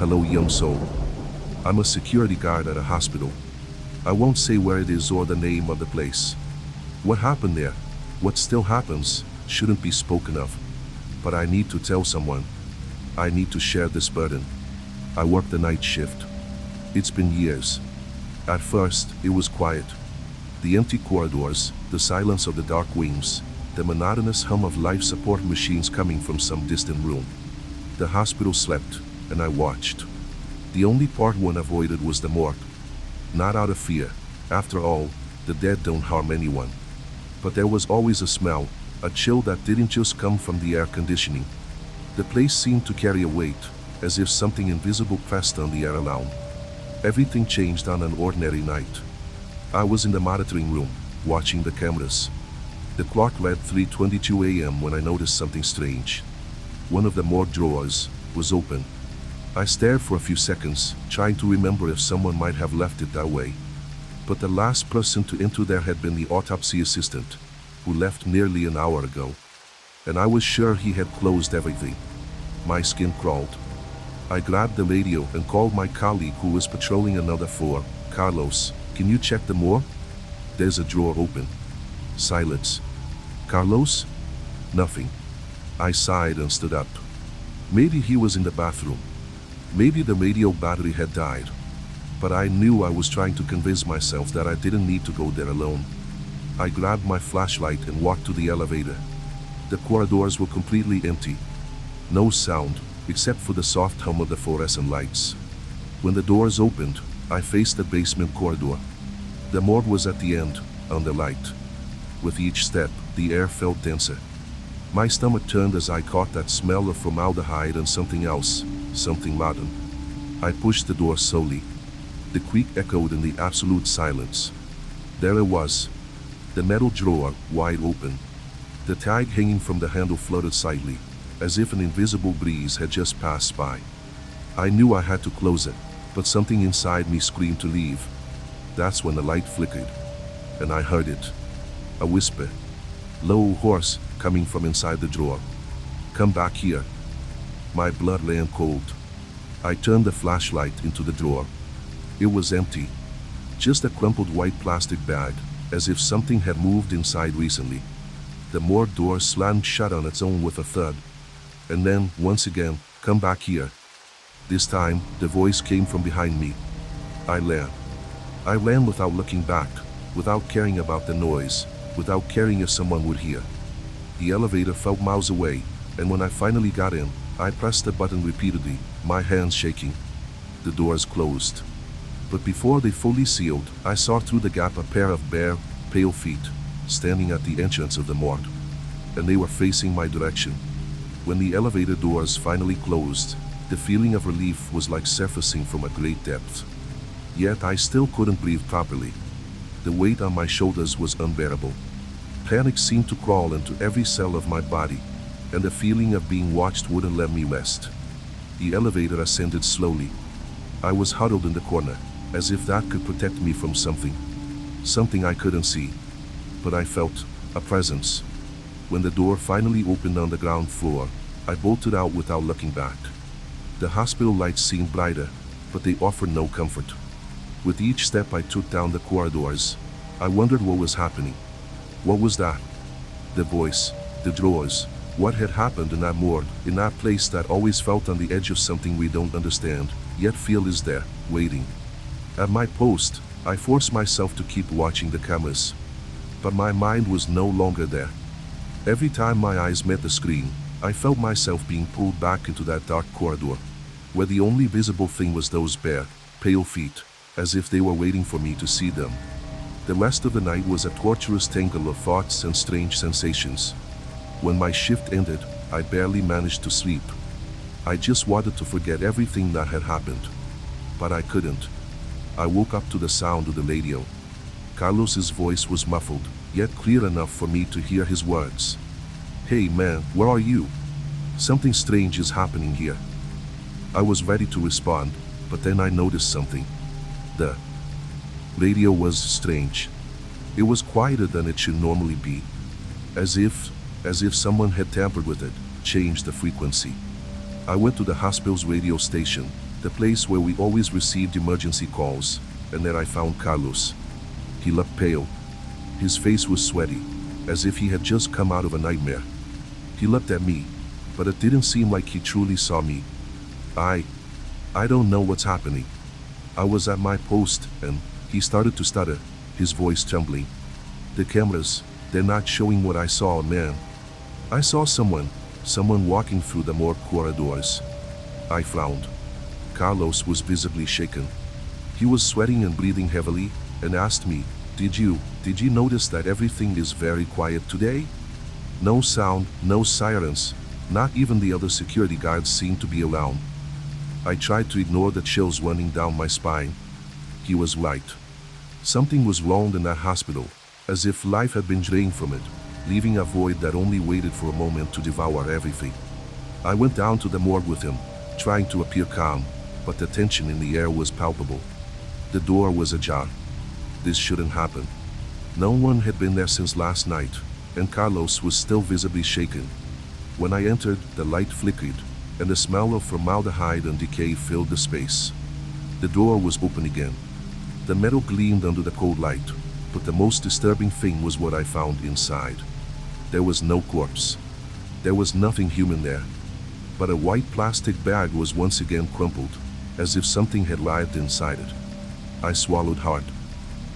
Hello, young soul. I'm a security guard at a hospital. I won't say where it is or the name of the place. What happened there, what still happens, shouldn't be spoken of. But I need to tell someone. I need to share this burden. I work the night shift. It's been years. At first, it was quiet. The empty corridors, the silence of the dark wings, the monotonous hum of life support machines coming from some distant room. The hospital slept, and I watched. The only part one avoided was the morgue. Not out of fear. After all, the dead don't harm anyone. But there was always a smell, a chill that didn't just come from the air conditioning. The place seemed to carry a weight, as if something invisible pressed on the air around. Everything changed on an ordinary night. I was in the monitoring room, watching the cameras. The clock read 3:22 a.m. when I noticed something strange. One of the morgue drawers was open. I stared for a few seconds, trying to remember if someone might have left it that way. But the last person to enter there had been the autopsy assistant, who left nearly an hour ago. And I was sure he had closed everything. My skin crawled. I grabbed the radio and called my colleague who was patrolling another floor. Carlos, can you check the morgue? There's a drawer open. Silence. Carlos? Nothing. I sighed and stood up. Maybe he was in the bathroom. Maybe the radio battery had died. But I knew I was trying to convince myself that I didn't need to go there alone. I grabbed my flashlight and walked to the elevator. The corridors were completely empty. No sound, except for the soft hum of the fluorescent lights. When the doors opened, I faced the basement corridor. The morgue was at the end, on the light. With each step, the air felt denser. My stomach turned as I caught that smell of formaldehyde and something else, something modern. I pushed the door slowly. The creak echoed in the absolute silence. There it was. The metal drawer, wide open. The tag hanging from the handle fluttered slightly, as if an invisible breeze had just passed by. I knew I had to close it, but something inside me screamed to leave. That's when the light flickered, and I heard it. A whisper. Low, hoarse, coming from inside the drawer. Come back here. My blood ran cold. I turned the flashlight into the drawer. It was empty. Just a crumpled white plastic bag, as if something had moved inside recently. The morgue door slammed shut on its own with a thud. And then, once again, come back here. This time, the voice came from behind me. I ran. I ran without looking back, without caring about the noise, without caring if someone would hear. The elevator felt miles away, and when I finally got in, I pressed the button repeatedly, my hands shaking. The doors closed. But before they fully sealed, I saw through the gap a pair of bare, pale feet, standing at the entrance of the morgue. And they were facing my direction. When the elevator doors finally closed, the feeling of relief was like surfacing from a great depth. Yet I still couldn't breathe properly. The weight on my shoulders was unbearable. Panic seemed to crawl into every cell of my body, and the feeling of being watched wouldn't let me rest. The elevator ascended slowly. I was huddled in the corner, as if that could protect me from something I couldn't see. But I felt a presence. When the door finally opened on the ground floor, I bolted out without looking back. The hospital lights seemed brighter, but they offered no comfort. With each step I took down the corridors, I wondered what was happening. What was that? The voice, the drawers, what had happened in that morgue, in that place that always felt on the edge of something we don't understand, yet feel is there, waiting. At my post, I forced myself to keep watching the cameras. But my mind was no longer there. Every time my eyes met the screen, I felt myself being pulled back into that dark corridor, where the only visible thing was those bare, pale feet, as if they were waiting for me to see them. The rest of the night was a torturous tangle of thoughts and strange sensations. When my shift ended, I barely managed to sleep. I just wanted to forget everything that had happened. But I couldn't. I woke up to the sound of the radio. Carlos's voice was muffled, yet clear enough for me to hear his words. Hey man, where are you? Something strange is happening here. I was ready to respond, but then I noticed something. The radio was strange. It was quieter than it should normally be. As if someone had tampered with it, changed the frequency. I went to the hospital's radio station, the place where we always received emergency calls, and there I found Carlos. He looked pale. His face was sweaty, as if he had just come out of a nightmare. He looked at me, but it didn't seem like he truly saw me. I don't know what's happening. I was at my post, and he started to stutter, his voice trembling. The cameras, they're not showing what I saw, man. I saw someone walking through the morgue corridors. I frowned. Carlos was visibly shaken. He was sweating and breathing heavily, and asked me, Did you notice that everything is very quiet today? No sound, no sirens, not even the other security guards seemed to be around. I tried to ignore the chills running down my spine. He was right. Something was wrong in that hospital, as if life had been drained from it, leaving a void that only waited for a moment to devour everything. I went down to the morgue with him, trying to appear calm, but the tension in the air was palpable. The door was ajar. This shouldn't happen. No one had been there since last night, and Carlos was still visibly shaken. When I entered, the light flickered, and the smell of formaldehyde and decay filled the space. The door was open again. The metal gleamed under the cold light, but the most disturbing thing was what I found inside. There was no corpse. There was nothing human there. But a white plastic bag was once again crumpled, as if something had writhed inside it. I swallowed hard.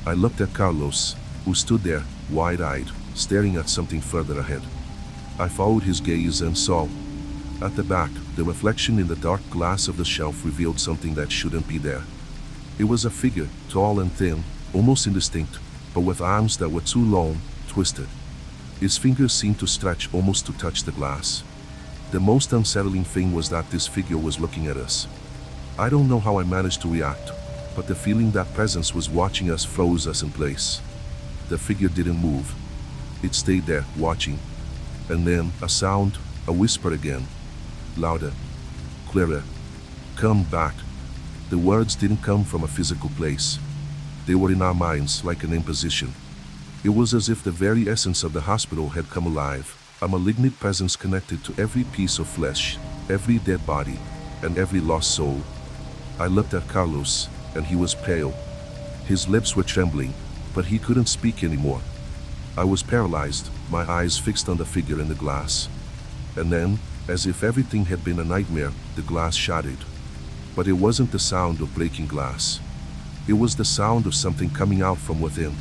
I looked at Carlos, who stood there, wide-eyed, staring at something further ahead. I followed his gaze and saw, at the back, the reflection in the dark glass of the shelf revealed something that shouldn't be there. It was a figure, tall and thin, almost indistinct, but with arms that were too long, twisted. His fingers seemed to stretch almost to touch the glass. The most unsettling thing was that this figure was looking at us. I don't know how I managed to react, but the feeling that presence was watching us froze us in place. The figure didn't move. It stayed there, watching. And then, a sound, a whisper again. Louder. Clearer. Come back. The words didn't come from a physical place. They were in our minds like an imposition. It was as if the very essence of the hospital had come alive, a malignant presence connected to every piece of flesh, every dead body, and every lost soul. I looked at Carlos, and he was pale. His lips were trembling, but he couldn't speak anymore. I was paralyzed, my eyes fixed on the figure in the glass. And then, as if everything had been a nightmare, the glass shattered. But it wasn't the sound of breaking glass. It was the sound of something coming out from within.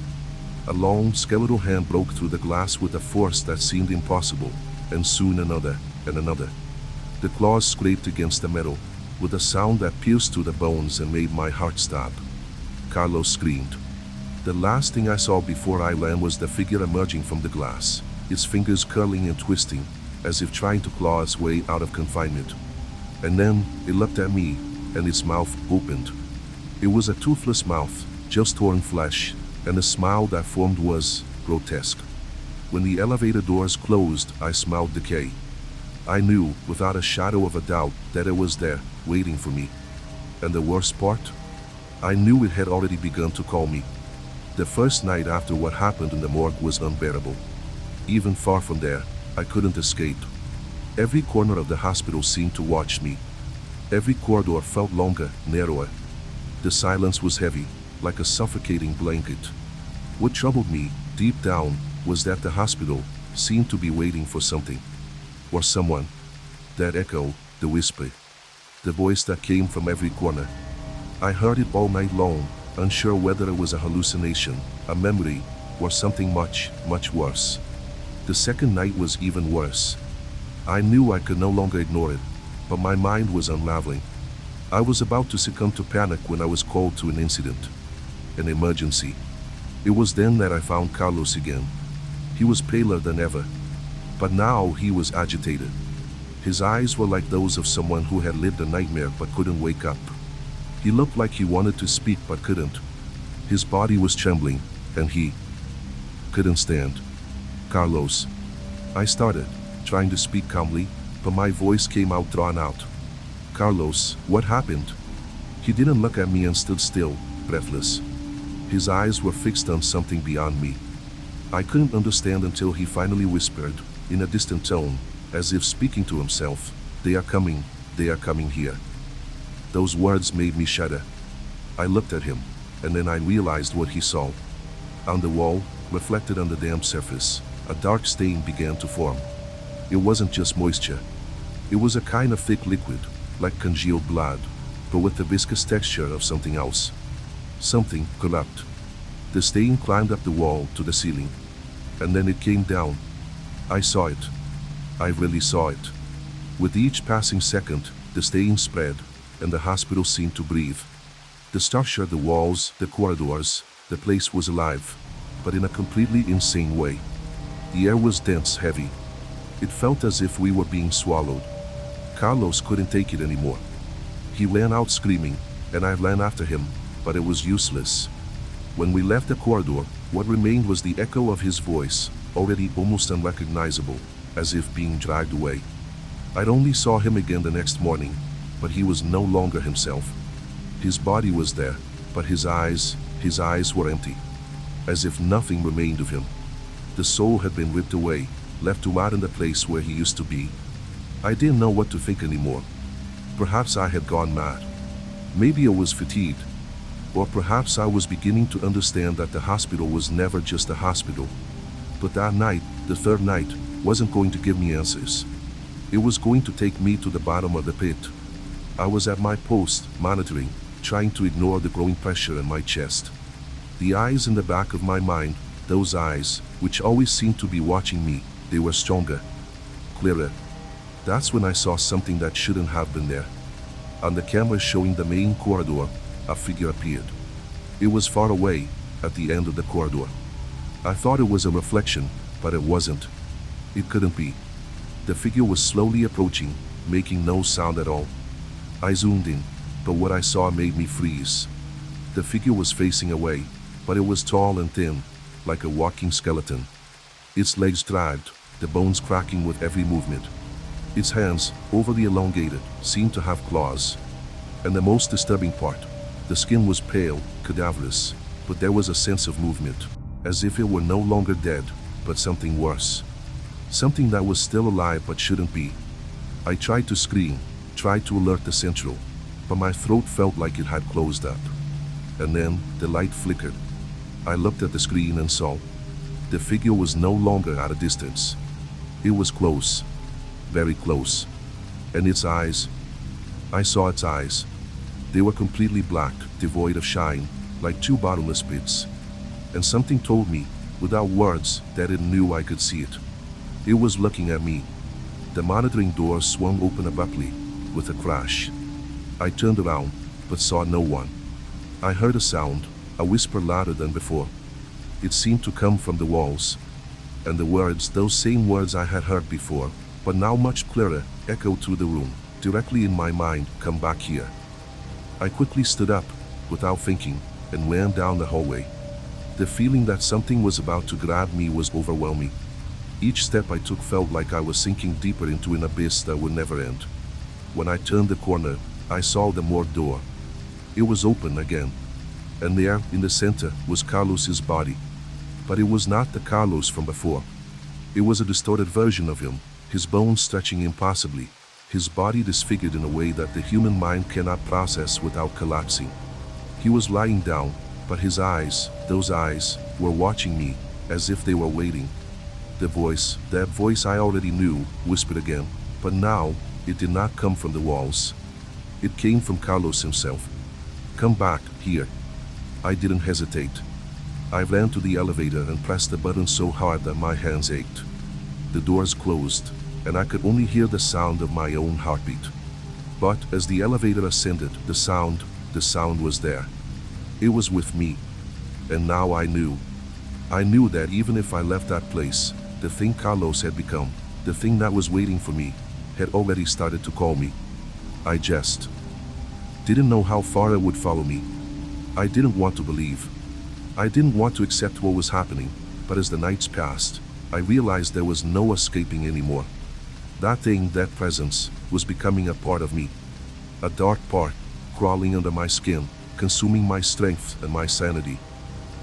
A long, skeletal hand broke through the glass with a force that seemed impossible, and soon another, and another. The claws scraped against the metal, with a sound that pierced through the bones and made my heart stop. Carlos screamed. The last thing I saw before I ran was the figure emerging from the glass, its fingers curling and twisting, as if trying to claw its way out of confinement. And then, it looked at me, and its mouth opened. It was a toothless mouth, just torn flesh, and the smile that formed was grotesque. When the elevator doors closed, I smelled decay. I knew, without a shadow of a doubt, that it was there, waiting for me. And the worst part? I knew it had already begun to call me. The first night after what happened in the morgue was unbearable. Even far from there, I couldn't escape. Every corner of the hospital seemed to watch me. Every corridor felt longer, narrower. The silence was heavy, like a suffocating blanket. What troubled me, deep down, was that the hospital seemed to be waiting for something. Or someone. That echo, the whisper. The voice that came from every corner. I heard it all night long, unsure whether it was a hallucination, a memory, or something much, much worse. The second night was even worse. I knew I could no longer ignore it, but my mind was unraveling. I was about to succumb to panic when I was called to an incident. An emergency. It was then that I found Carlos again. He was paler than ever, but now he was agitated. His eyes were like those of someone who had lived a nightmare but couldn't wake up. He looked like he wanted to speak but couldn't. His body was trembling, and he couldn't stand. Carlos. I started, trying to speak calmly, but my voice came out drawn out. Carlos, what happened? He didn't look at me and stood still, breathless. His eyes were fixed on something beyond me. I couldn't understand until he finally whispered, in a distant tone, as if speaking to himself, they are coming here. Those words made me shudder. I looked at him, and then I realized what he saw. On the wall, reflected on the damp surface, a dark stain began to form. It wasn't just moisture. It was a kind of thick liquid, like congealed blood, but with the viscous texture of something else. Something corrupt. The stain climbed up the wall to the ceiling, and then it came down. I saw it. I really saw it. With each passing second, the stain spread, and the hospital seemed to breathe. The structure, the walls, the corridors, the place was alive, but in a completely insane way. The air was dense, heavy. It felt as if we were being swallowed. Carlos couldn't take it anymore. He ran out screaming, and I ran after him, but it was useless. When we left the corridor, what remained was the echo of his voice, already almost unrecognizable, as if being dragged away. I'd only saw him again the next morning, but he was no longer himself. His body was there, but his eyes were empty, as if nothing remained of him. The soul had been ripped away, left to rot in the place where he used to be. I didn't know what to think anymore. Perhaps I had gone mad. Maybe I was fatigued. Or perhaps I was beginning to understand that the hospital was never just a hospital. But that night, the third night, wasn't going to give me answers. It was going to take me to the bottom of the pit. I was at my post, monitoring, trying to ignore the growing pressure in my chest. The eyes in the back of my mind, those eyes, which always seemed to be watching me, they were stronger, clearer. That's when I saw something that shouldn't have been there. On the camera showing the main corridor, a figure appeared. It was far away, at the end of the corridor. I thought it was a reflection, but it wasn't. It couldn't be. The figure was slowly approaching, making no sound at all. I zoomed in, but what I saw made me freeze. The figure was facing away, but it was tall and thin, like a walking skeleton. Its legs dragged, the bones cracking with every movement. Its hands, overly elongated, seemed to have claws. And the most disturbing part, the skin was pale, cadaverous, but there was a sense of movement, as if it were no longer dead, but something worse. Something that was still alive but shouldn't be. I tried to scream, tried to alert the central, but my throat felt like it had closed up. And then, the light flickered. I looked at the screen and saw. The figure was no longer at a distance. It was close. Very close. And its eyes. I saw its eyes. They were completely black, devoid of shine, like two bottomless pits. And something told me, without words, that it knew I could see it. It was looking at me. The monitoring door swung open abruptly, with a crash. I turned around, but saw no one. I heard a sound, a whisper louder than before. It seemed to come from the walls. And the words, those same words I had heard before, but now much clearer, echoed through the room, directly in my mind, come back here. I quickly stood up, without thinking, and ran down the hallway. The feeling that something was about to grab me was overwhelming. Each step I took felt like I was sinking deeper into an abyss that would never end. When I turned the corner, I saw the morgue door. It was open again. And there, in the center, was Carlos's body. But it was not the Carlos from before. It was a distorted version of him, his bones stretching impossibly, his body disfigured in a way that the human mind cannot process without collapsing. He was lying down, but his eyes, those eyes, were watching me, as if they were waiting. The voice, that voice I already knew, whispered again, but now, it did not come from the walls. It came from Carlos himself. Come back, here. I didn't hesitate. I ran to the elevator and pressed the button so hard that my hands ached. The doors closed, and I could only hear the sound of my own heartbeat. But as the elevator ascended, the sound was there. It was with me. And now I knew. I knew that even if I left that place, the thing Carlos had become, the thing that was waiting for me, had already started to call me. I just didn't know how far it would follow me. I didn't want to believe. I didn't want to accept what was happening, but as the nights passed, I realized there was no escaping anymore. That thing, that presence, was becoming a part of me. A dark part, crawling under my skin, consuming my strength and my sanity.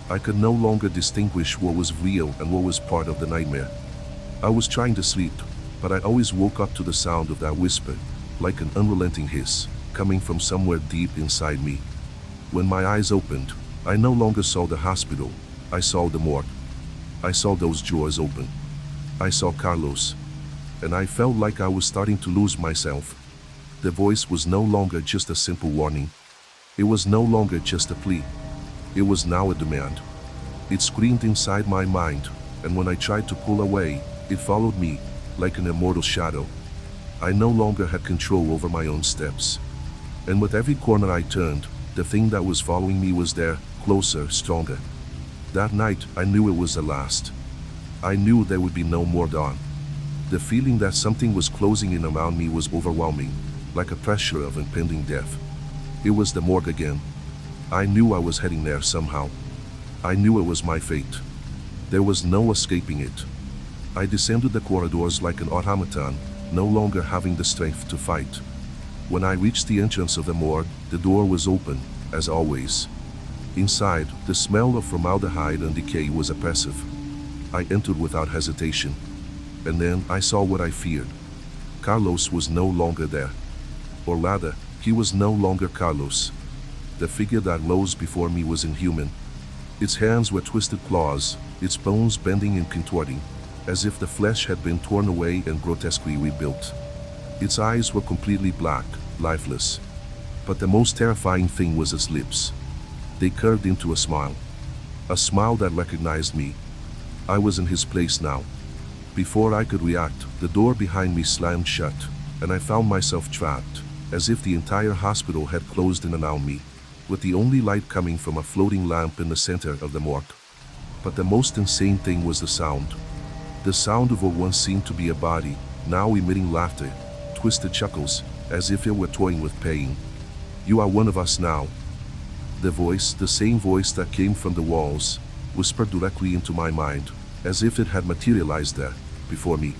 I could no longer distinguish what was real and what was part of the nightmare. I was trying to sleep, but I always woke up to the sound of that whisper, like an unrelenting hiss, coming from somewhere deep inside me. When my eyes opened, I no longer saw the hospital. I saw the morgue. I saw those drawers open. I saw Carlos. And I felt like I was starting to lose myself. The voice was no longer just a simple warning. It was no longer just a plea. It was now a demand. It screamed inside my mind, and when I tried to pull away, it followed me, like an immortal shadow. I no longer had control over my own steps. And with every corner I turned, the thing that was following me was there, closer, stronger. That night, I knew it was the last. I knew there would be no more dawn. The feeling that something was closing in around me was overwhelming, like a pressure of impending death. It was the morgue again. I knew I was heading there somehow. I knew it was my fate. There was no escaping it. I descended the corridors like an automaton, no longer having the strength to fight. When I reached the entrance of the morgue, the door was open, as always. Inside, the smell of formaldehyde and decay was oppressive. I entered without hesitation. And then I saw what I feared. Carlos was no longer there. Or rather, he was no longer Carlos. The figure that rose before me was inhuman. Its hands were twisted claws, its bones bending and contorting, as if the flesh had been torn away and grotesquely rebuilt. Its eyes were completely black, lifeless. But the most terrifying thing was its lips. They curved into a smile that recognized me. I was in his place now. Before I could react, the door behind me slammed shut, and I found myself trapped, as if the entire hospital had closed in around me, with the only light coming from a floating lamp in the center of the morgue. But the most insane thing was the sound. The sound of what once seemed to be a body, now emitting laughter, twisted chuckles, as if it were toying with pain. "You are one of us now." The voice, the same voice that came from the walls, whispered directly into my mind, as if it had materialized there, before me.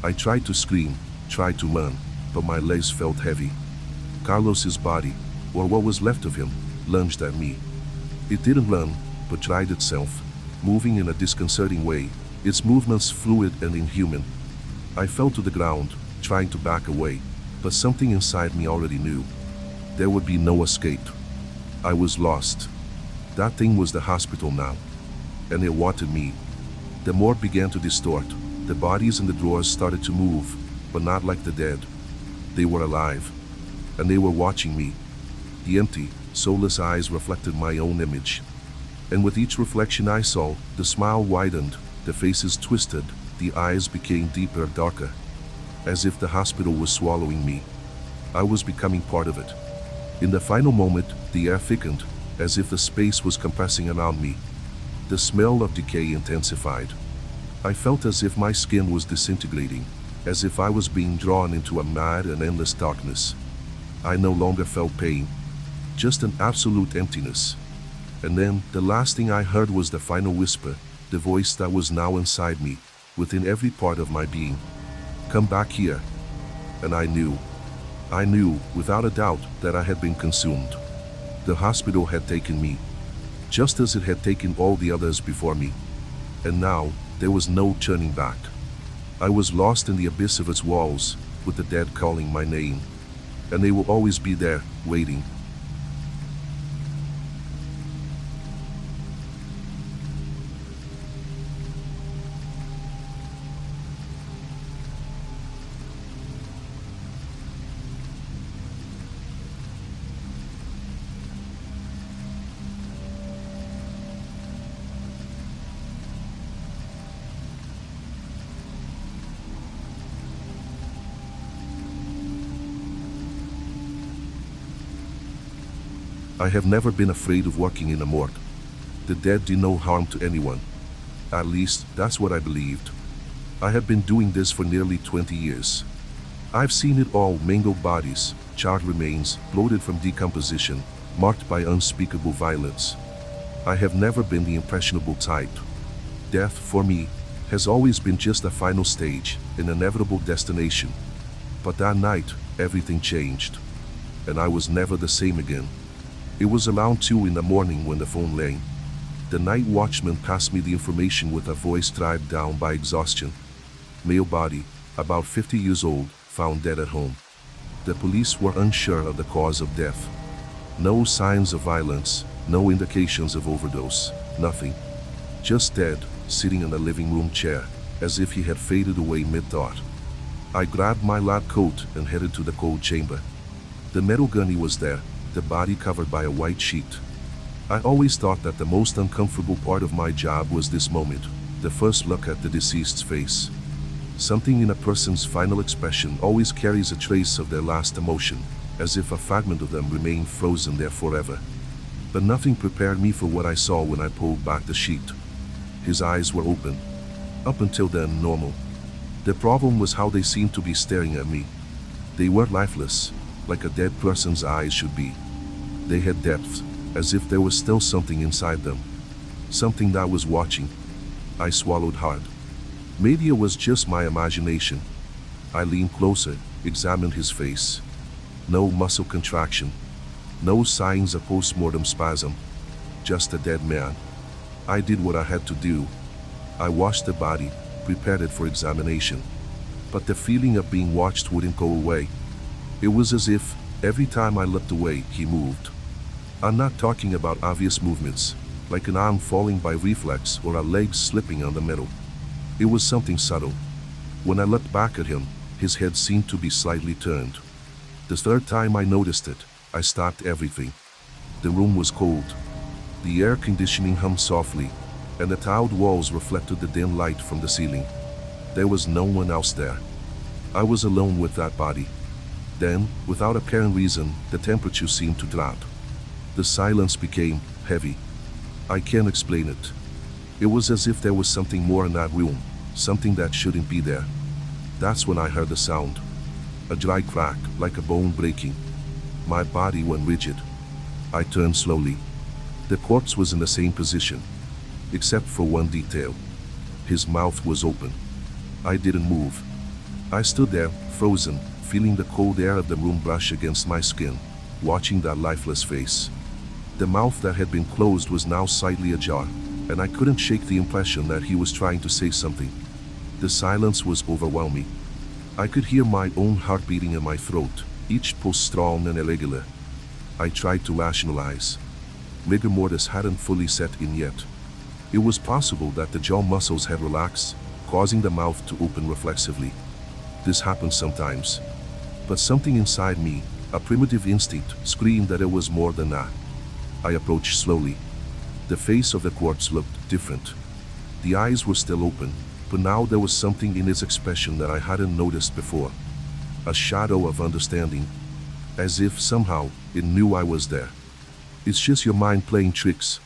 I tried to scream, tried to run, but my legs felt heavy. Carlos's body, or what was left of him, lunged at me. It didn't run, but dragged itself, moving in a disconcerting way, its movements fluid and inhuman. I fell to the ground, trying to back away, but something inside me already knew. There would be no escape. I was lost. That thing was the hospital now. And it wanted me. The morgue began to distort. The bodies in the drawers started to move, but not like the dead. They were alive. And they were watching me. The empty, soulless eyes reflected my own image. And with each reflection I saw, the smile widened, the faces twisted, the eyes became deeper, darker. As if the hospital was swallowing me. I was becoming part of it. In the final moment, the air thickened, as if the space was compressing around me. The smell of decay intensified. I felt as if my skin was disintegrating, as if I was being drawn into a mad and endless darkness. I no longer felt pain, just an absolute emptiness. And then, the last thing I heard was the final whisper, the voice that was now inside me, within every part of my being. "Come back here." And I knew, without a doubt, that I had been consumed. The hospital had taken me, just as it had taken all the others before me. And now, there was no turning back. I was lost in the abyss of its walls, with the dead calling my name. And they will always be there, waiting. I have never been afraid of working in a morgue. The dead do no harm to anyone. At least, that's what I believed. I have been doing this for nearly 20 years. I've seen it all: mangled bodies, charred remains, bloated from decomposition, marked by unspeakable violence. I have never been the impressionable type. Death, for me, has always been just a final stage, an inevitable destination. But that night, everything changed. And I was never the same again. It was around 2 in the morning when the phone rang. The night watchman passed me the information with a voice tied down by exhaustion. Male body, about 50 years old, found dead at home. The police were unsure of the cause of death. No signs of violence, no indications of overdose, nothing. Just dead, sitting in a living room chair, as if he had faded away mid-thought. I grabbed my lab coat and headed to the cold chamber. The metal gunny was there, the body covered by a white sheet. I always thought that the most uncomfortable part of my job was this moment, the first look at the deceased's face. Something in a person's final expression always carries a trace of their last emotion, as if a fragment of them remained frozen there forever. But nothing prepared me for what I saw when I pulled back the sheet. His eyes were open. Up until then, normal. The problem was how they seemed to be staring at me. They were lifeless, like a dead person's eyes should be. They had depth, as if there was still something inside them. Something that was watching. I swallowed hard. Maybe it was just my imagination. I leaned closer, examined his face. No muscle contraction. No signs of post-mortem spasm. Just a dead man. I did what I had to do. I washed the body, prepared it for examination. But the feeling of being watched wouldn't go away. It was as if, every time I looked away, he moved. I'm not talking about obvious movements, like an arm falling by reflex or a leg slipping on the metal. It was something subtle. When I looked back at him, his head seemed to be slightly turned. The third time I noticed it, I stopped everything. The room was cold. The air conditioning hummed softly, and the tiled walls reflected the dim light from the ceiling. There was no one else there. I was alone with that body. Then, without apparent reason, the temperature seemed to drop. The silence became heavy. I can't explain it. It was as if there was something more in that room, something that shouldn't be there. That's when I heard the sound. A dry crack, like a bone breaking. My body went rigid. I turned slowly. The corpse was in the same position, except for one detail. His mouth was open. I didn't move. I stood there, frozen, feeling the cold air of the room brush against my skin, watching that lifeless face. The mouth that had been closed was now slightly ajar, and I couldn't shake the impression that he was trying to say something. The silence was overwhelming. I could hear my own heart beating in my throat, each pulse strong and irregular. I tried to rationalize. Rigor mortis hadn't fully set in yet. It was possible that the jaw muscles had relaxed, causing the mouth to open reflexively. This happens sometimes. But something inside me, a primitive instinct, screamed that it was more than that. I approached slowly. The face of the corpse looked different. The eyes were still open, but now there was something in its expression that I hadn't noticed before. A shadow of understanding. As if somehow it knew I was there. It's just your mind playing tricks.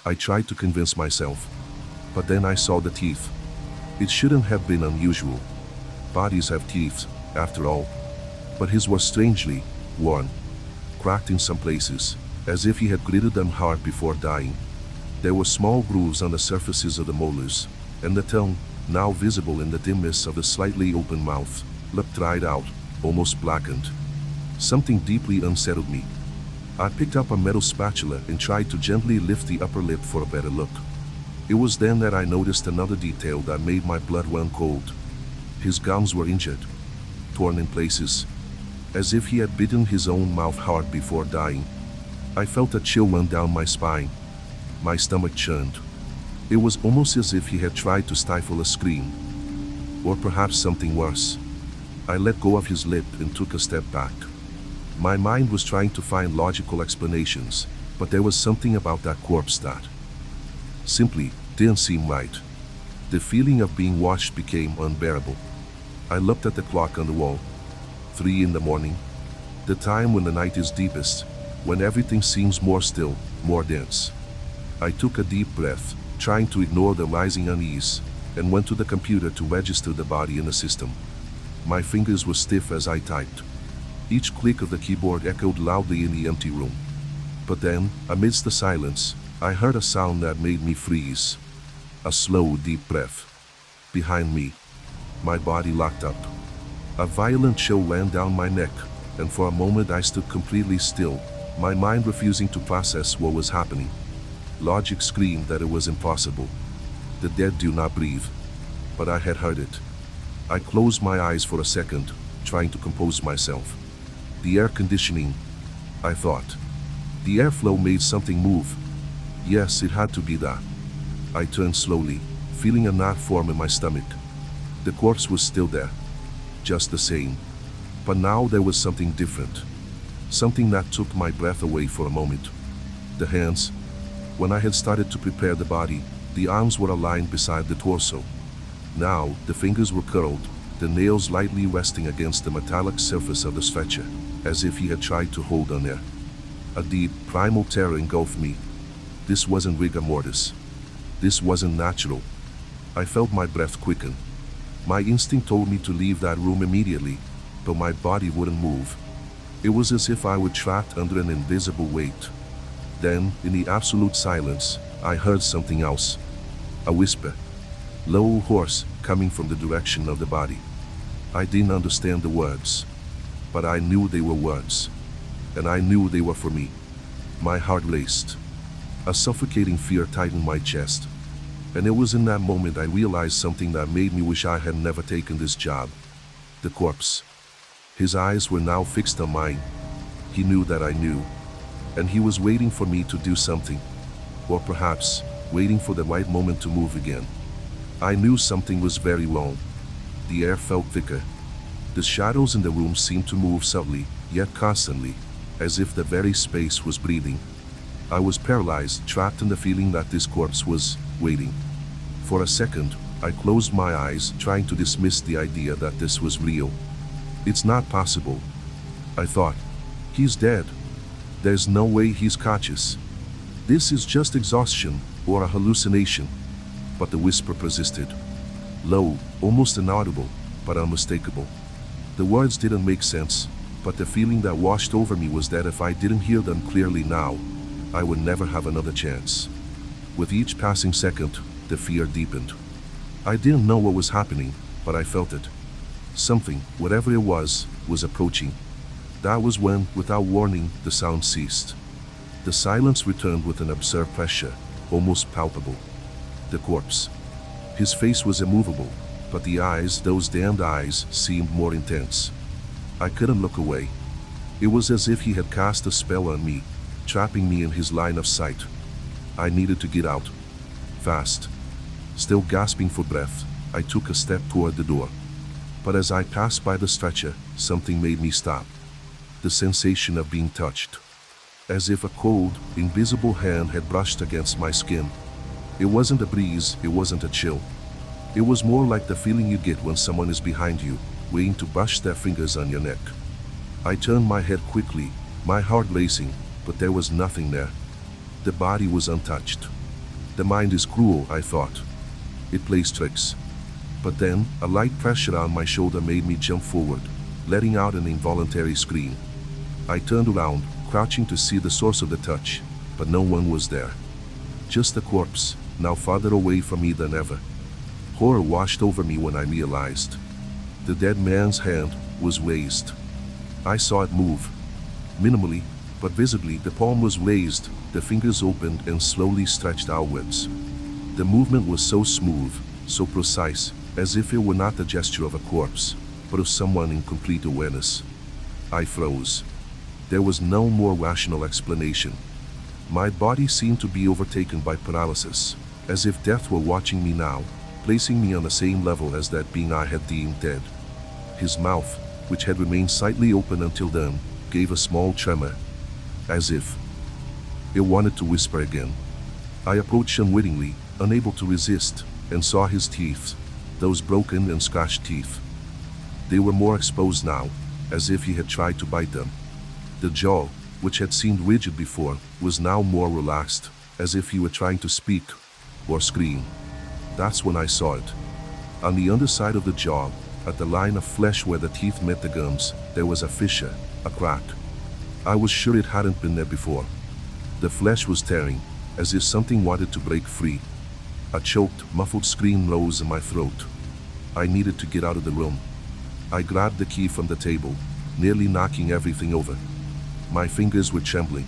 I tried to convince myself. But then I saw the teeth. It shouldn't have been unusual. Bodies have teeth, after all. But his were strangely worn, cracked in some places, as if he had gritted them hard before dying. There were small grooves on the surfaces of the molars, and the tongue, now visible in the dimness of the slightly open mouth, looked dried out, almost blackened. Something deeply unsettled me. I picked up a metal spatula and tried to gently lift the upper lip for a better look. It was then that I noticed another detail that made my blood run cold. His gums were injured, torn in places, as if he had bitten his own mouth hard before dying. I felt a chill run down my spine. My stomach churned. It was almost as if he had tried to stifle a scream. Or perhaps something worse. I let go of his lip and took a step back. My mind was trying to find logical explanations, but there was something about that corpse that simply didn't seem right. The feeling of being watched became unbearable. I looked at the clock on the wall. 3 in the morning. The time when the night is deepest, when everything seems more still, more dense. I took a deep breath, trying to ignore the rising unease, and went to the computer to register the body in the system. My fingers were stiff as I typed. Each click of the keyboard echoed loudly in the empty room. But then, amidst the silence, I heard a sound that made me freeze. A slow, deep breath. Behind me. My body locked up. A violent chill ran down my neck, and for a moment I stood completely still, my mind refusing to process what was happening. Logic screamed that it was impossible. The dead do not breathe. But I had heard it. I closed my eyes for a second, trying to compose myself. The air conditioning, I thought. The airflow made something move. Yes, it had to be that. I turned slowly, feeling a knot form in my stomach. The corpse was still there, just the same. But now there was something different. Something that took my breath away for a moment. The hands. When I had started to prepare the body, the arms were aligned beside the torso. Now, the fingers were curled, the nails lightly resting against the metallic surface of the stretcher, as if he had tried to hold on there. A deep, primal terror engulfed me. This wasn't rigor mortis. This wasn't natural. I felt my breath quicken. My instinct told me to leave that room immediately, but my body wouldn't move. It was as if I were trapped under an invisible weight. Then, in the absolute silence, I heard something else. A whisper. Low, hoarse, coming from the direction of the body. I didn't understand the words, but I knew they were words. And I knew they were for me. My heart raced. A suffocating fear tightened my chest. And it was in that moment I realized something that made me wish I had never taken this job. The corpse. His eyes were now fixed on mine. He knew that I knew. And he was waiting for me to do something. Or perhaps, waiting for the right moment to move again. I knew something was very wrong. The air felt thicker. The shadows in the room seemed to move subtly, yet constantly, as if the very space was breathing. I was paralyzed, trapped in the feeling that this corpse was waiting. For a second, I closed my eyes, trying to dismiss the idea that this was real. It's not possible, I thought. He's dead. There's no way he's conscious. This is just exhaustion, or a hallucination. But the whisper persisted. Low, almost inaudible, but unmistakable. The words didn't make sense, but the feeling that washed over me was that if I didn't hear them clearly now, I would never have another chance. With each passing second, the fear deepened. I didn't know what was happening, but I felt it. Something, whatever it was approaching. That was when, without warning, the sound ceased. The silence returned with an absurd pressure, almost palpable. The corpse. His face was immovable, but the eyes, those damned eyes, seemed more intense. I couldn't look away. It was as if he had cast a spell on me, trapping me in his line of sight. I needed to get out. Fast. Still gasping for breath, I took a step toward the door. But as I passed by the stretcher, something made me stop. The sensation of being touched. As if a cold, invisible hand had brushed against my skin. It wasn't a breeze, it wasn't a chill. It was more like the feeling you get when someone is behind you, waiting to brush their fingers on your neck. I turned my head quickly, my heart racing, but there was nothing there. The body was untouched. The mind is cruel, I thought. It plays tricks. But then, a light pressure on my shoulder made me jump forward, letting out an involuntary scream. I turned around, crouching to see the source of the touch, but no one was there. Just the corpse, now farther away from me than ever. Horror washed over me when I realized. The dead man's hand was raised. I saw it move. Minimally, but visibly, the palm was raised, the fingers opened and slowly stretched outwards. The movement was so smooth, so precise, as if it were not the gesture of a corpse, but of someone in complete awareness. I froze. There was no more rational explanation. My body seemed to be overtaken by paralysis, as if death were watching me now, placing me on the same level as that being I had deemed dead. His mouth, which had remained slightly open until then, gave a small tremor, as if it wanted to whisper again. I approached unwittingly, unable to resist, and saw his teeth, those broken and scratched teeth. They were more exposed now, as if he had tried to bite them. The jaw, which had seemed rigid before, was now more relaxed, as if he were trying to speak or scream. That's when I saw it. On the underside of the jaw, at the line of flesh where the teeth met the gums, there was a fissure, a crack. I was sure it hadn't been there before. The flesh was tearing, as if something wanted to break free. A choked, muffled scream rose in my throat. I needed to get out of the room. I grabbed the key from the table, nearly knocking everything over. My fingers were trembling.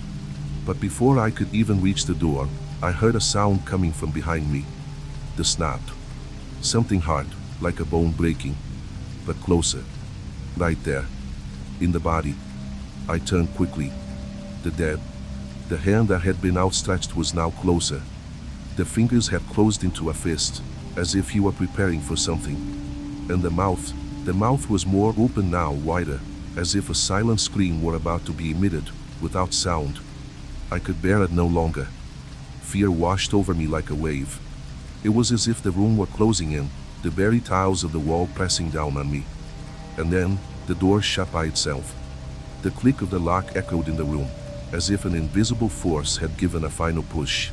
But before I could even reach the door, I heard a sound coming from behind me. The snap. Something hard, like a bone breaking. But closer. Right there. In the body. I turned quickly. The dead. The hand that had been outstretched was now closer. The fingers had closed into a fist, as if he were preparing for something. And the mouth was more open now, wider, as if a silent scream were about to be emitted, without sound. I could bear it no longer. Fear washed over me like a wave. It was as if the room were closing in, the very tiles of the wall pressing down on me. And then, the door shut by itself. The click of the lock echoed in the room, as if an invisible force had given a final push.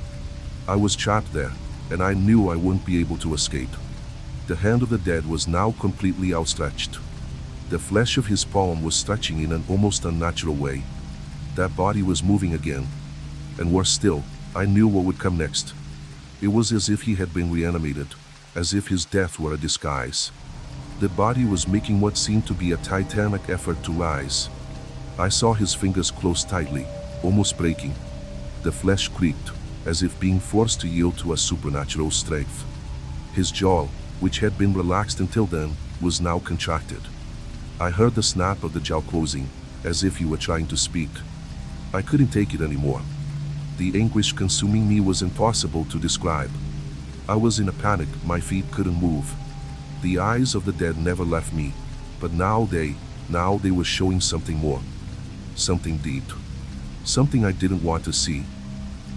I was trapped there, and I knew I wouldn't be able to escape. The hand of the dead was now completely outstretched. The flesh of his palm was stretching in an almost unnatural way. That body was moving again. And worse still, I knew what would come next. It was as if he had been reanimated, as if his death were a disguise. The body was making what seemed to be a titanic effort to rise. I saw his fingers close tightly, almost breaking. The flesh creaked, as if being forced to yield to a supernatural strength. His jaw, which had been relaxed until then, was now contracted. I heard the snap of the jaw closing, as if he were trying to speak. I couldn't take it anymore. The anguish consuming me was impossible to describe. I was in a panic, my feet couldn't move. The eyes of the dead never left me, but now they were showing something more. Something deep. Something I didn't want to see.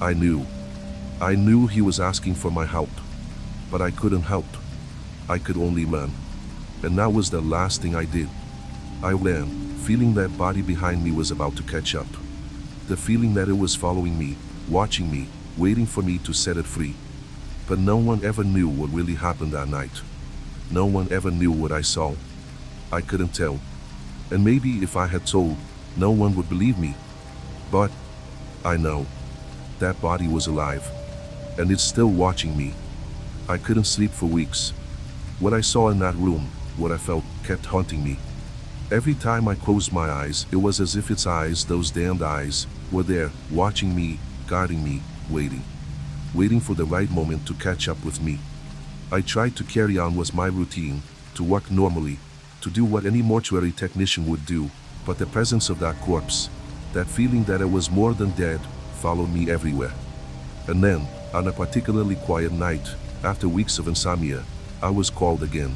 I knew he was asking for my help, but I couldn't help. I could only run. And that was the last thing I did. I ran, feeling that body behind me was about to catch up. The feeling that it was following me, watching me, waiting for me to set it free. But no one ever knew what really happened that night. No one ever knew what I saw. I couldn't tell. And maybe if I had told, no one would believe me. But I know. That body was alive. And it's still watching me. I couldn't sleep for weeks. What I saw in that room, what I felt, kept haunting me. Every time I closed my eyes, it was as if its eyes, those damned eyes, were there, watching me, guarding me, waiting for the right moment to catch up with me. I tried to carry on with my routine, to work normally, to do what any mortuary technician would do, but the presence of that corpse, that feeling that it was more than dead, followed me everywhere. And then, on a particularly quiet night, after weeks of insomnia, I was called again.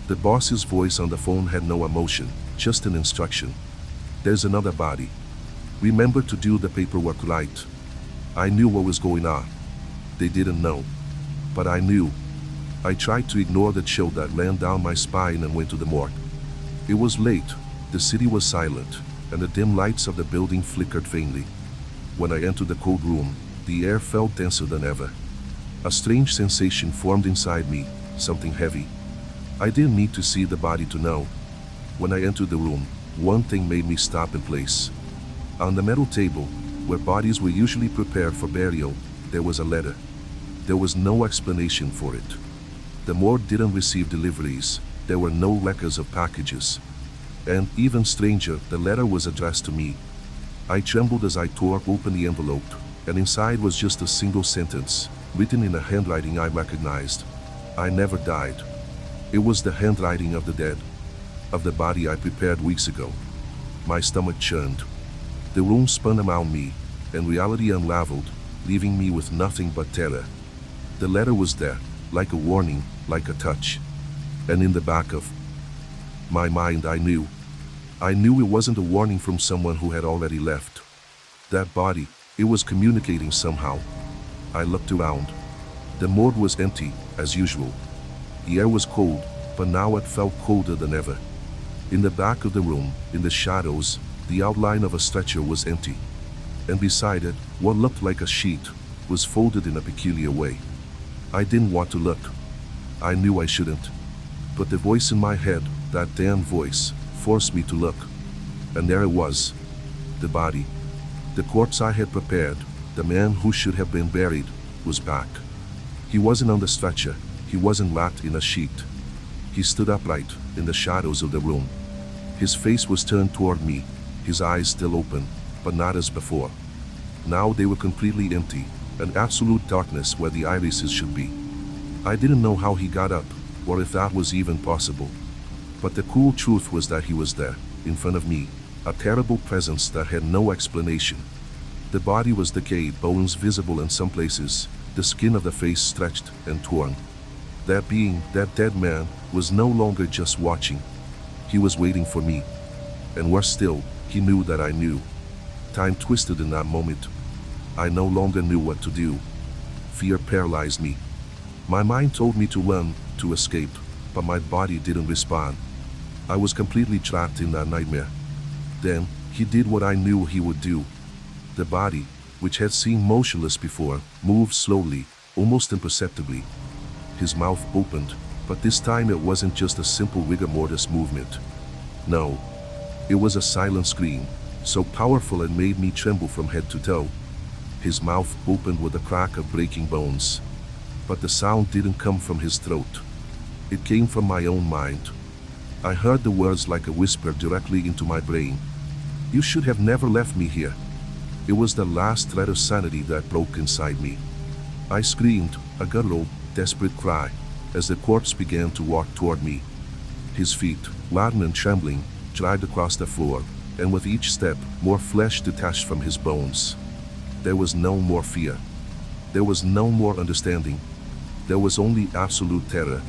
The boss's voice on the phone had no emotion, just an instruction. There's another body. Remember to do the paperwork right. I knew what was going on. They didn't know. But I knew. I tried to ignore the chill that ran down my spine and went to the morgue. It was late, the city was silent, and the dim lights of the building flickered faintly. When I entered the cold room, the air felt denser than ever. A strange sensation formed inside me, something heavy. I didn't need to see the body to know. When I entered the room, one thing made me stop in place. On the metal table, where bodies were usually prepared for burial, there was a letter. There was no explanation for it. The morgue didn't receive deliveries. There were no records of packages. And, even stranger, the letter was addressed to me. I trembled as I tore open the envelope, and inside was just a single sentence, written in a handwriting I recognized. I never died. It was the handwriting of the dead, of the body I prepared weeks ago. My stomach churned. The room spun around me, and reality unraveled, leaving me with nothing but terror. The letter was there, like a warning, like a touch. And in the back of my mind I knew it wasn't a warning from someone who had already left. That body, it was communicating somehow. I looked around. The morgue was empty, as usual. The air was cold, but now it felt colder than ever. In the back of the room, in the shadows, the outline of a stretcher was empty. And beside it, what looked like a sheet, was folded in a peculiar way. I didn't want to look. I knew I shouldn't. But the voice in my head, that damn voice, forced me to look. And there it was. The body. The corpse I had prepared, the man who should have been buried, was back. He wasn't on the stretcher. He wasn't wrapped in a sheet. He stood upright, in the shadows of the room. His face was turned toward me, his eyes still open, but not as before. Now they were completely empty, an absolute darkness where the irises should be. I didn't know how he got up, or if that was even possible. But the cool truth was that he was there, in front of me, A terrible presence that had no explanation. The body was decayed, bones visible in some places, the skin of the face stretched and torn. That being, that dead man, was no longer just watching. He was waiting for me. And worse still, he knew that I knew. Time twisted in that moment. I no longer knew what to do. Fear paralyzed me. My mind told me to run, to escape, but my body didn't respond. I was completely trapped in that nightmare. Then, he did what I knew he would do. The body, which had seemed motionless before, moved slowly, almost imperceptibly. His mouth opened, but this time it wasn't just a simple rigor mortis movement. No. It was a silent scream, so powerful it made me tremble from head to toe. His mouth opened with a crack of breaking bones. But the sound didn't come from his throat. It came from my own mind. I heard the words like a whisper directly into my brain. You should have never left me here. It was the last thread of sanity that broke inside me. I screamed, a guttural, desperate cry, as the corpse began to walk toward me. His feet, laden and trembling, dragged across the floor, and with each step, more flesh detached from his bones. There was no more fear. There was no more understanding. There was only absolute terror.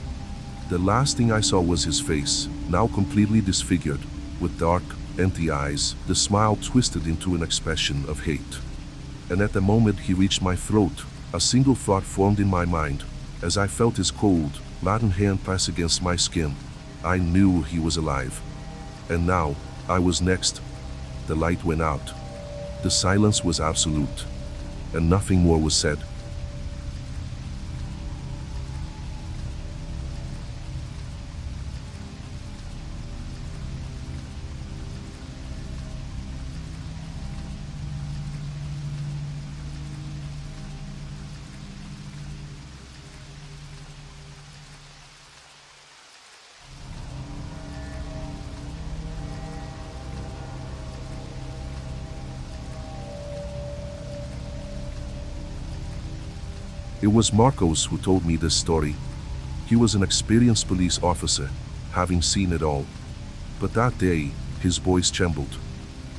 The last thing I saw was his face, now completely disfigured, with dark, empty eyes, the smile twisted into an expression of hate. And at the moment he reached my throat, a single thought formed in my mind. As I felt his cold, laden hand press against my skin, I knew he was alive. And now, I was next. The light went out. The silence was absolute. And nothing more was said. It was Marcos who told me this story. He was an experienced police officer, having seen it all. But that day, his voice trembled.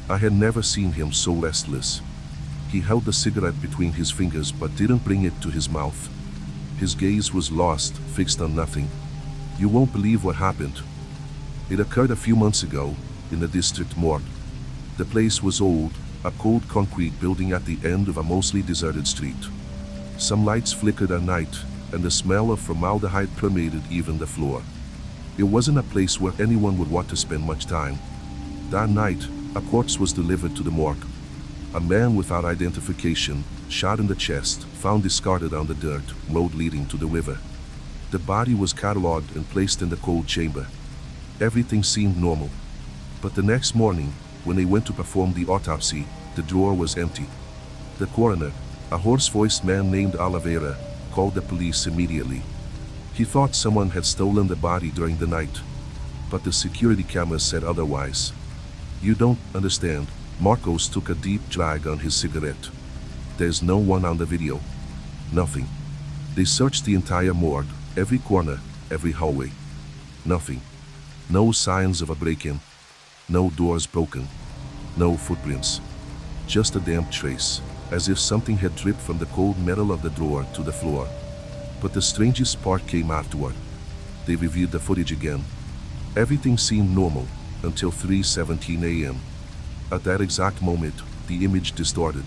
I had never seen him so restless. He held the cigarette between his fingers but didn't bring it to his mouth. His gaze was lost, fixed on nothing. You won't believe what happened. It occurred a few months ago, in the district morgue. The place was old, a cold concrete building at the end of a mostly deserted street. Some lights flickered at night, and the smell of formaldehyde permeated even the floor. It wasn't a place where anyone would want to spend much time. That night, a corpse was delivered to the morgue. A man without identification, shot in the chest, found discarded on the dirt road leading to the river. The body was catalogued and placed in the cold chamber. Everything seemed normal. But the next morning, when they went to perform the autopsy, the drawer was empty. The coroner, a hoarse-voiced man named Oliveira, called the police immediately. He thought someone had stolen the body during the night. But the security cameras said otherwise. You don't understand. Marcos took a deep drag on his cigarette. There's no one on the video. Nothing. They searched the entire morgue, every corner, every hallway. Nothing. No signs of a break-in. No doors broken. No footprints. Just a damp trace, as if something had dripped from the cold metal of the drawer to the floor. But the strangest part came afterward. They reviewed the footage again. Everything seemed normal, until 3:17 a.m. At that exact moment, the image distorted.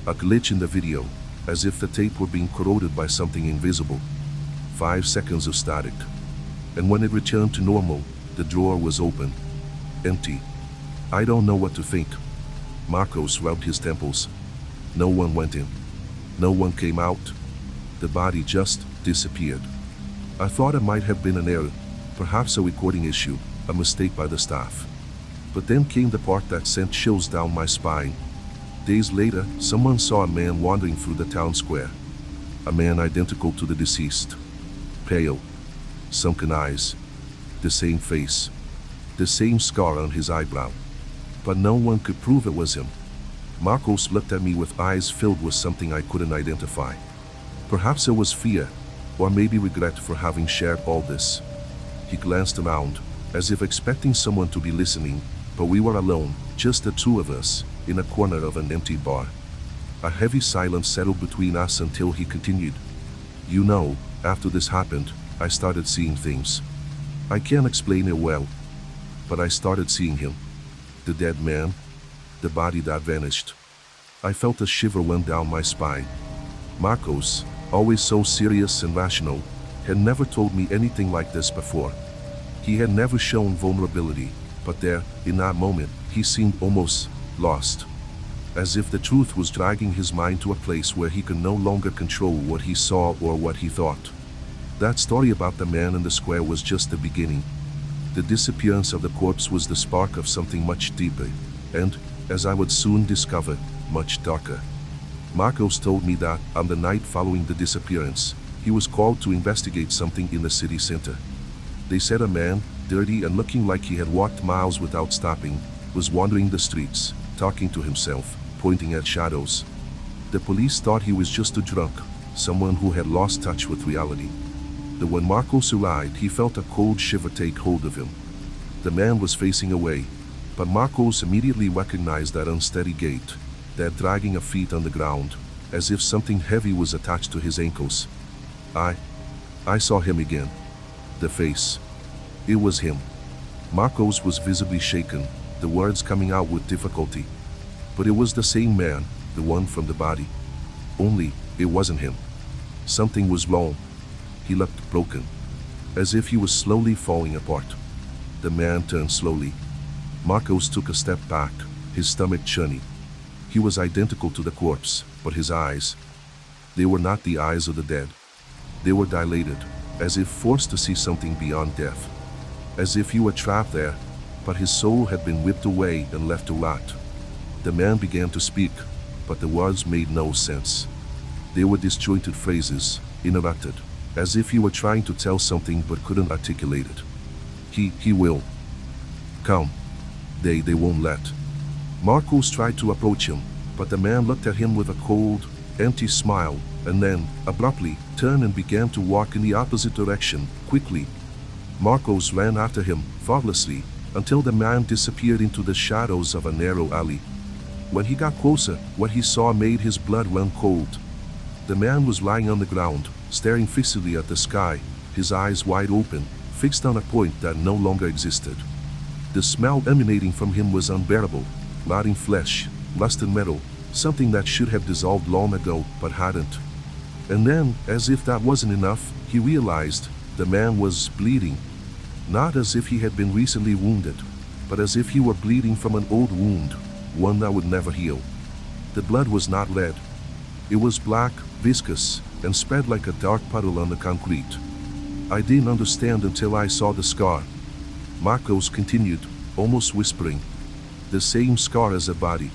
A glitch in the video, as if the tape were being corroded by something invisible. 5 seconds of static. And when it returned to normal, the drawer was open. Empty. I don't know what to think. Marcos rubbed his temples. No one went in. No one came out. The body just disappeared. I thought it might have been an error, perhaps a recording issue, a mistake by the staff. But then came the part that sent chills down my spine. Days later, someone saw a man wandering through the town square. A man identical to the deceased. Pale. Sunken eyes. The same face. The same scar on his eyebrow. But no one could prove it was him. Marcos looked at me with eyes filled with something I couldn't identify. Perhaps it was fear, or maybe regret for having shared all this. He glanced around, as if expecting someone to be listening, But we were alone, just the two of us, in a corner of an empty bar. A heavy silence settled between us until he continued. You know, after this happened, I started seeing things. I can't explain it well, but I started seeing him. The dead man, the body that vanished. I felt a shiver run down my spine. Marcos, always so serious and rational, had never told me anything like this before. He had never shown vulnerability, but there, in that moment, he seemed almost lost. As if the truth was dragging his mind to a place where he could no longer control what he saw or what he thought. That story about the man in the square was just the beginning. The disappearance of the corpse was the spark of something much deeper, and, as I would soon discover, much darker. Marcos told me that, on the night following the disappearance, he was called to investigate something in the city center. They said a man, dirty and looking like he had walked miles without stopping, was wandering the streets, talking to himself, pointing at shadows. The police thought he was just a drunk, someone who had lost touch with reality. But when Marcos arrived, he felt a cold shiver take hold of him. The man was facing away, but Marcos immediately recognized that unsteady gait, that dragging of feet on the ground, as if something heavy was attached to his ankles. I saw him again. The face. It was him. Marcos was visibly shaken, the words coming out with difficulty. But it was the same man, the one from the body. Only, it wasn't him. Something was wrong. He looked broken, as if he was slowly falling apart. The man turned slowly. Marcos took a step back, his stomach churning. He was identical to the corpse, but his eyes, they were not the eyes of the dead. They were dilated, as if forced to see something beyond death. As if he were trapped there, but his soul had been whipped away and left to rot. The man began to speak, but the words made no sense. They were disjointed phrases, interrupted, as if he were trying to tell something but couldn't articulate it. He will come. They won't let. Marcos tried to approach him, but the man looked at him with a cold, empty smile, and then, abruptly, turned and began to walk in the opposite direction, quickly. Marcos ran after him, thoughtlessly, until the man disappeared into the shadows of a narrow alley. When he got closer, what he saw made his blood run cold. The man was lying on the ground, staring fixedly at the sky, his eyes wide open, fixed on a point that no longer existed. The smell emanating from him was unbearable, rotting flesh, rusted metal, something that should have dissolved long ago but hadn't. And then, as if that wasn't enough, he realized the man was bleeding. Not as if he had been recently wounded, but as if he were bleeding from an old wound, one that would never heal. The blood was not red. It was black, viscous, and spread like a dark puddle on the concrete. I didn't understand until I saw the scar. Marcos continued, almost whispering. The same scar as a body.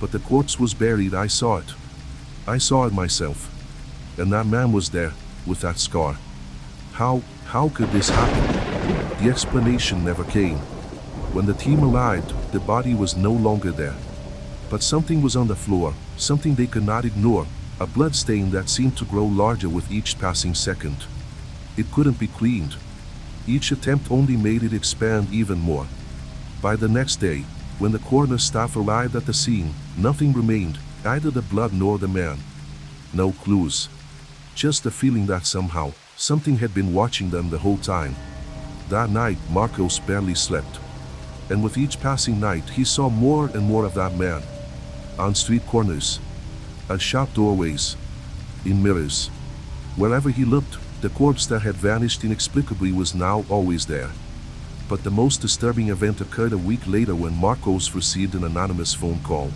But the corpse was buried. I saw it. I saw it myself. And that man was there, with that scar. How could this happen? The explanation never came. When the team arrived, the body was no longer there. But something was on the floor, something they could not ignore, a blood stain that seemed to grow larger with each passing second. It couldn't be cleaned. Each attempt only made it expand even more. By the next day, when the coroner staff arrived at the scene, nothing remained, neither the blood nor the man. No clues. Just the feeling that somehow, something had been watching them the whole time. That night, Marcos barely slept. And with each passing night, he saw more and more of that man. On street corners, at shop doorways, in mirrors. Wherever he looked, the corpse that had vanished inexplicably was now always there. But the most disturbing event occurred a week later when Marcos received an anonymous phone call.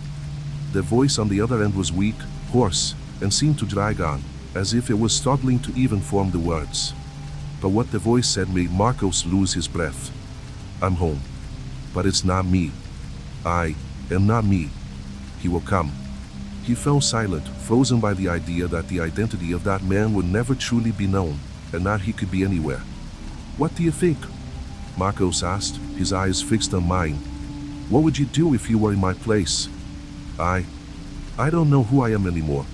The voice on the other end was weak, hoarse, and seemed to drag on, as if it was struggling to even form the words. But what the voice said made Marcos lose his breath. I'm home. But it's not me. I am not me. He will come. He fell silent, frozen by the idea that the identity of that man would never truly be known, and that he could be anywhere. What do you think? Marcos asked, his eyes fixed on mine. What would you do if you were in my place? I don't know who I am anymore.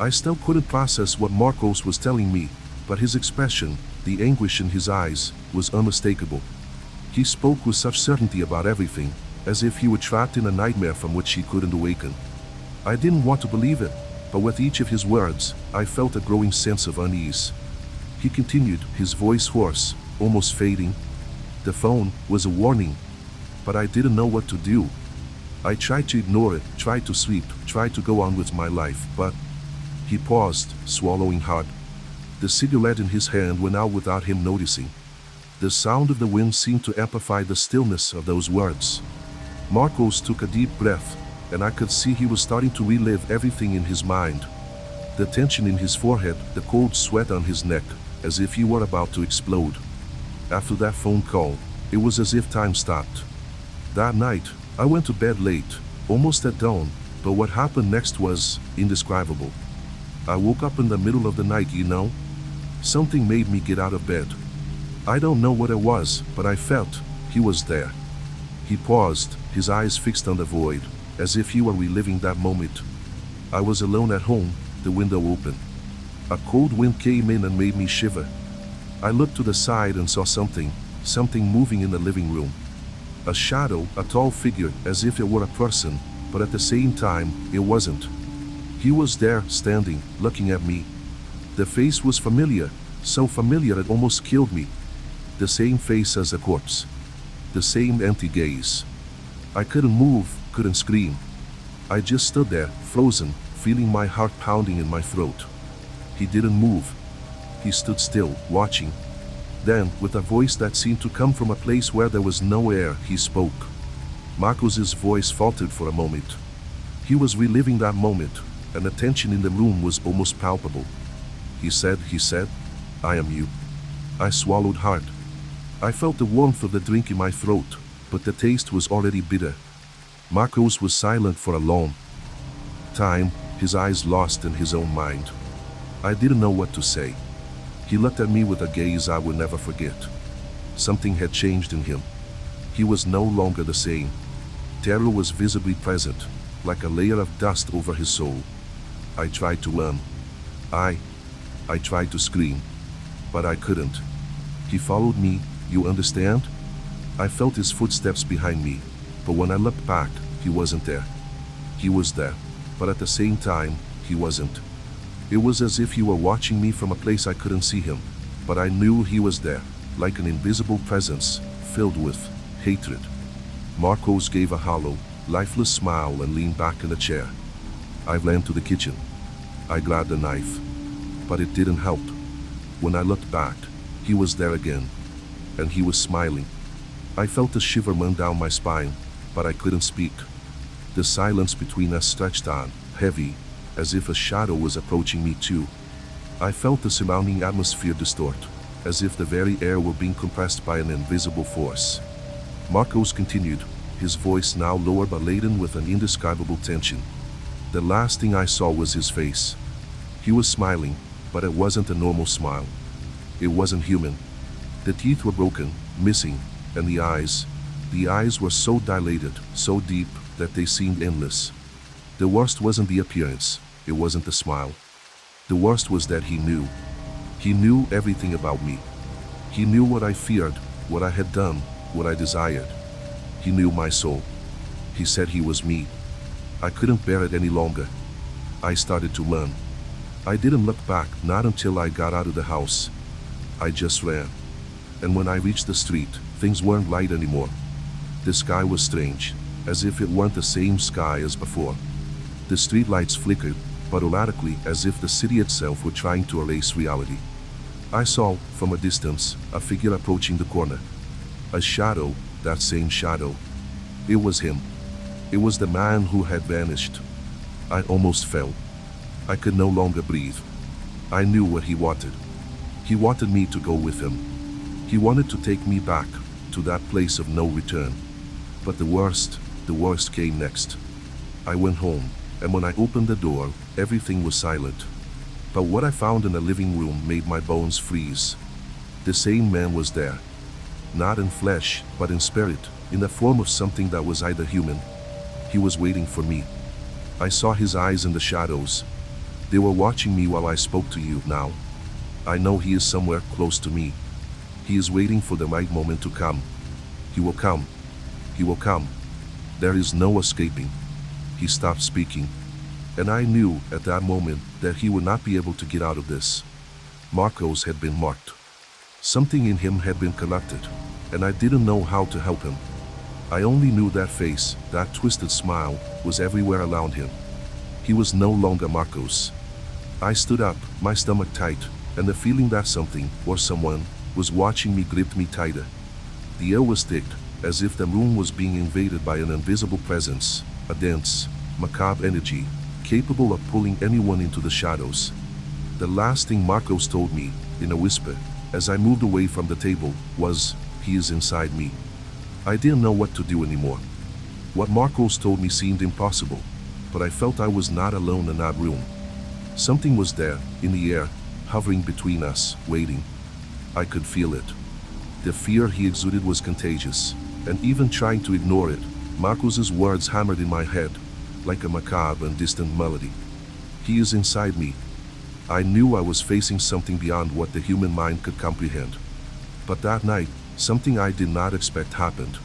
I still couldn't process what Marcos was telling me, but his expression, the anguish in his eyes, was unmistakable. He spoke with such certainty about everything, as if he were trapped in a nightmare from which he couldn't awaken. I didn't want to believe it, but with each of his words, I felt a growing sense of unease. He continued, his voice hoarse, almost fading. The phone was a warning, but I didn't know what to do. I tried to ignore it, tried to sleep, tried to go on with my life, but... He paused, swallowing hard. The cigarette in his hand went out without him noticing. The sound of the wind seemed to amplify the stillness of those words. Marcos took a deep breath, and I could see he was starting to relive everything in his mind. The tension in his forehead, the cold sweat on his neck, as if he were about to explode. After that phone call, it was as if time stopped. That night, I went to bed late, almost at dawn, but what happened next was indescribable. I woke up in the middle of the night, you know? Something made me get out of bed. I don't know what it was, but I felt he was there. He paused, his eyes fixed on the void, as if he were reliving that moment. I was alone at home, the window open. A cold wind came in and made me shiver. I looked to the side and saw something moving in the living room. A shadow, a tall figure, as if it were a person, but at the same time, it wasn't. He was there, standing, looking at me. The face was familiar, so familiar it almost killed me. The same face as a corpse. The same empty gaze. I couldn't move, couldn't scream. I just stood there, frozen, feeling my heart pounding in my throat. He didn't move. He stood still, watching. Then, with a voice that seemed to come from a place where there was no air, he spoke. Marcos's voice faltered for a moment. He was reliving that moment, and the tension in the room was almost palpable. He said, "I am you." I swallowed hard. I felt the warmth of the drink in my throat, but the taste was already bitter. Marcos was silent for a long time, his eyes lost in his own mind. I didn't know what to say. He looked at me with a gaze I would never forget. Something had changed in him. He was no longer the same. Terror was visibly present, like a layer of dust over his soul. I tried to run. I tried to scream, but I couldn't. He followed me, you understand? I felt his footsteps behind me, but when I looked back, he wasn't there. He was there, but at the same time, he wasn't. It was as if he were watching me from a place I couldn't see him, but I knew he was there, like an invisible presence, filled with hatred. Marcos gave a hollow, lifeless smile and leaned back in the chair. I ran to the kitchen. I grabbed a knife, but it didn't help. When I looked back, he was there again, and he was smiling. I felt a shiver run down my spine, but I couldn't speak. The silence between us stretched on, heavy, as if a shadow was approaching me too. I felt the surrounding atmosphere distort, as if the very air were being compressed by an invisible force. Marcos continued, his voice now lower but laden with an indescribable tension. The last thing I saw was his face. He was smiling, but it wasn't a normal smile. It wasn't human. The teeth were broken, missing, and the eyes were so dilated, so deep, that they seemed endless. The worst wasn't the appearance, it wasn't the smile. The worst was that he knew. He knew everything about me. He knew what I feared, what I had done, what I desired. He knew my soul. He said he was me. I couldn't bear it any longer. I started to run. I didn't look back, not until I got out of the house. I just ran. And when I reached the street, things weren't light anymore. The sky was strange, as if it weren't the same sky as before. The streetlights flickered, but erratically, as if the city itself were trying to erase reality. I saw, from a distance, a figure approaching the corner. A shadow, that same shadow. It was him. It was the man who had vanished. I almost fell. I could no longer breathe. I knew what he wanted. He wanted me to go with him. He wanted to take me back, to that place of no return. But the worst came next. I went home, and when I opened the door, everything was silent. But what I found in the living room made my bones freeze. The same man was there. Not in flesh, but in spirit, in the form of something that was either human. He was waiting for me. I saw his eyes in the shadows. They were watching me while I spoke to you now. I know he is somewhere close to me. He is waiting for the right moment to come. He will come. He will come. There is no escaping. He stopped speaking, and I knew at that moment that he would not be able to get out of this. Marcos had been marked. Something in him had been corrupted, and I didn't know how to help him. I only knew that face, that twisted smile, was everywhere around him. He was no longer Marcos. I stood up, my stomach tight, and the feeling that something, or someone, was watching me gripped me tighter. The air was thick, as if the room was being invaded by an invisible presence, a dense, macabre energy, capable of pulling anyone into the shadows. The last thing Marcos told me, in a whisper, as I moved away from the table, was, "He is inside me." I didn't know what to do anymore. What Marcos told me seemed impossible, but I felt I was not alone in that room. Something was there, in the air, hovering between us, waiting. I could feel it. The fear he exuded was contagious, and even trying to ignore it, Marcos's words hammered in my head, like a macabre and distant melody. He is inside me. I knew I was facing something beyond what the human mind could comprehend. But that night, something I did not expect happened.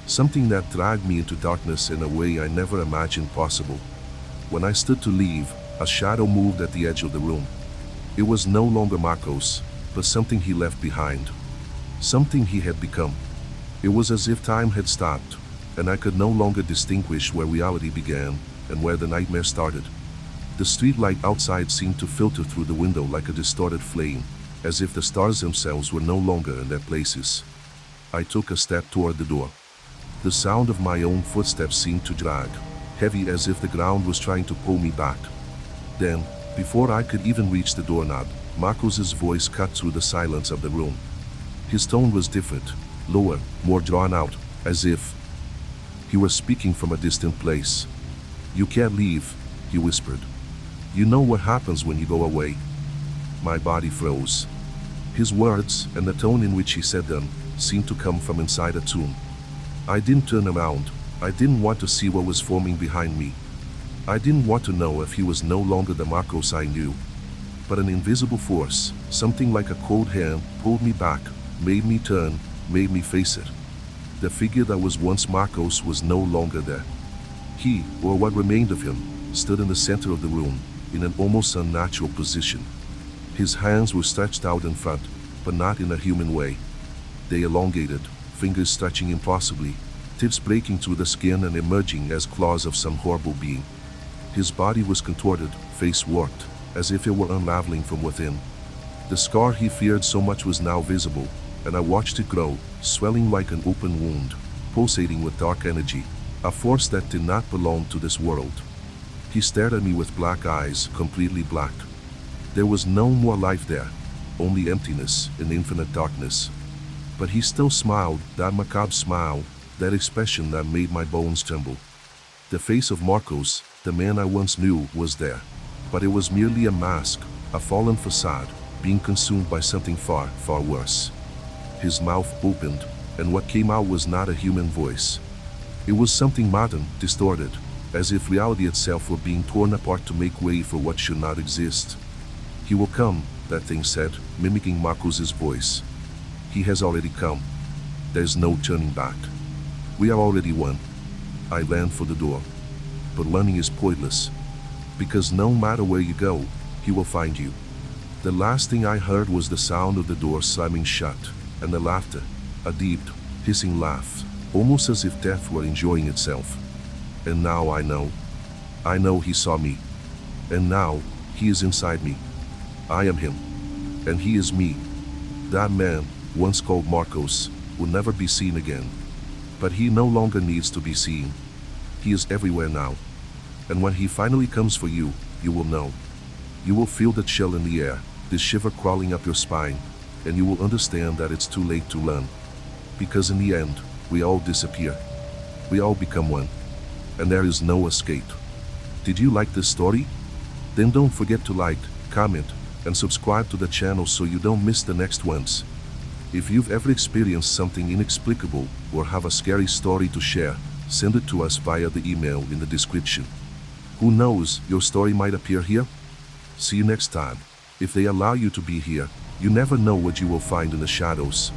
Something that dragged me into darkness in a way I never imagined possible. When I stood to leave, a shadow moved at the edge of the room. It was no longer Marcos, but something he left behind. Something he had become. It was as if time had stopped, and I could no longer distinguish where reality began and where the nightmare started. The streetlight outside seemed to filter through the window like a distorted flame, as if the stars themselves were no longer in their places. I took a step toward the door. The sound of my own footsteps seemed to drag, heavy as if the ground was trying to pull me back. Then, before I could even reach the doorknob, Marcos's voice cut through the silence of the room. His tone was different, lower, more drawn out, as if he were speaking from a distant place. "You can't leave," he whispered. "You know what happens when you go away." My body froze. His words, and the tone in which he said them, seemed to come from inside a tomb. I didn't turn around. I didn't want to see what was forming behind me. I didn't want to know if he was no longer the Marcos I knew. But an invisible force, something like a cold hand, pulled me back, made me turn, made me face it. The figure that was once Marcos was no longer there. He, or what remained of him, stood in the center of the room, in an almost unnatural position. His hands were stretched out in front, but not in a human way. They elongated, fingers stretching impossibly, tips breaking through the skin and emerging as claws of some horrible being. His body was contorted, face warped, as if it were unraveling from within. The scar he feared so much was now visible, and I watched it grow, swelling like an open wound, pulsating with dark energy, a force that did not belong to this world. He stared at me with black eyes, completely black. There was no more life there, only emptiness and infinite darkness. But he still smiled, that macabre smile, that expression that made my bones tremble. The face of Marcos, the man I once knew, was there. But it was merely a mask, a fallen facade, being consumed by something far, far worse. His mouth opened, and what came out was not a human voice. It was something modern, distorted, as if reality itself were being torn apart to make way for what should not exist. "He will come," that thing said, mimicking Marcos's voice. "He has already come. There's no turning back. We are already one." I ran for the door. But running is pointless, because no matter where you go, he will find you. The last thing I heard was the sound of the door slamming shut, and the laughter, a deep, hissing laugh, almost as if death were enjoying itself. And now I know. I know he saw me. And now, he is inside me. I am him. And he is me. That man, once called Marcos, will never be seen again. But he no longer needs to be seen. He is everywhere now. And when he finally comes for you, you will know. You will feel the chill in the air, the shiver crawling up your spine, and you will understand that it's too late to run. Because in the end, we all disappear. We all become one. And there is no escape. Did you like this story? Then don't forget to like, comment, and subscribe to the channel so you don't miss the next ones. If you've ever experienced something inexplicable or have a scary story to share, send it to us via the email in the description. Who knows, your story might appear here? See you next time. If they allow you to be here, you never know what you will find in the shadows.